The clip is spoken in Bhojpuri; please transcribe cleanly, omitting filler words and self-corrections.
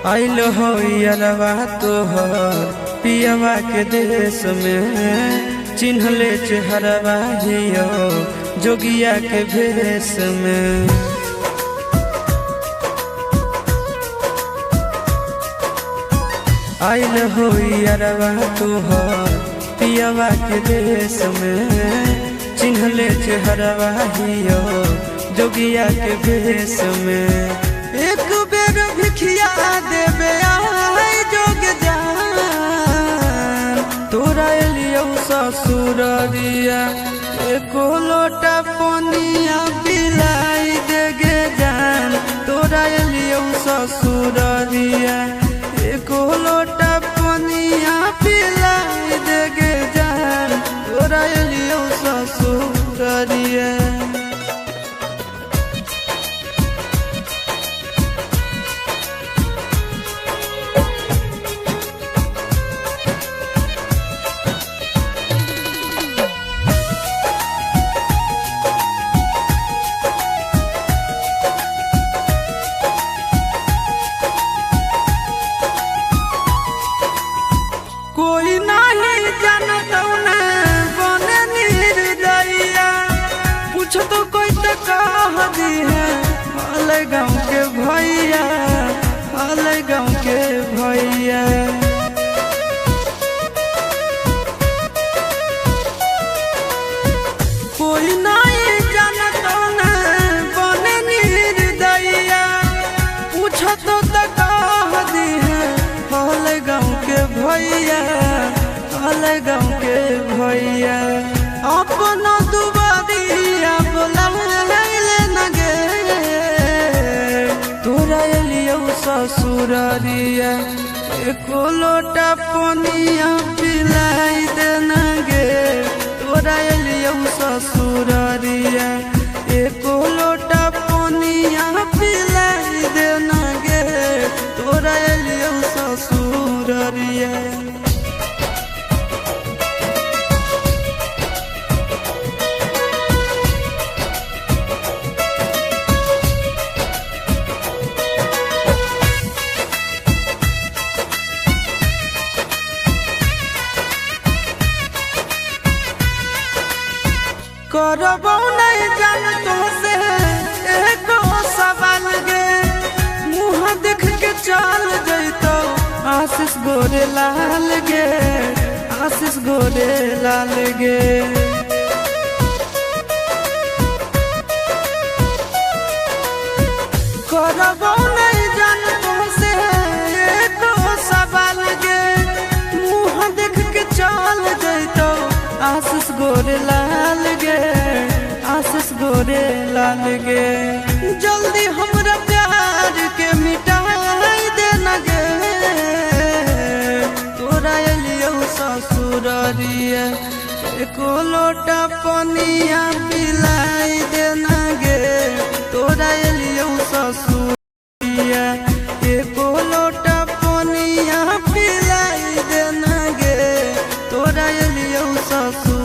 आइल हो यारवा तोहर पियवा के देश में, चिन्हले चेहरवा हियो जोगिया के भेष में। आइल हो यारवा तोहर पियवा के देश में, चिन्हले चेहरवा हियो जोगिया के भेष में। एक बेर भिखिया देवे आई जोग जान, तोरा एलियो ससुररिया एको लोटा पनिया पिलाई देगे जान। तोरा एलियो ससुररिया एको लोटा पनिया पिलाई देगे जान। तोरा एलियो ससुररिया कोई नहीं जानता बने निर्दयिया, पूछ तो कोई तो कह दी है हाल गाँव के भैया, हाल गाँव के भैया। कोई नहीं जानता बने निर्दयिया, पूछ तो कह दी है हाल गाँव के भैया, हाल गाँव के भैया। अपना दुबारिया बोलाइले न गे, तोरा एलियो ससुररिया एको लोटा पनिया पिलाई दे न गे। तोरा एलियो ससुररिया एको लोटा पनिया पिलाई दे न गे। तोरा एलियो ससुररिया करबो नहीं जान तो से एको सवाल गे, मुँह देख के चल जैतो आशीष गोरे लाल गे, आशीष गोरे लाल गे। करबो नहीं जान तो से एको सवाल गे, मुँह देख के चल जैतो आशीष गोरे लाल गे, आशीष गोरे लाल गे। जल्दी हमरा प्यार के मिटाई दे न गे, तोरा एलियो ससुररिया एको लोटा पनिया पिलाई दे न गे। तोरा एलियो ससुररिया एको लोटा पनिया पिलाई दे न गे। तोरा एलियो ससुर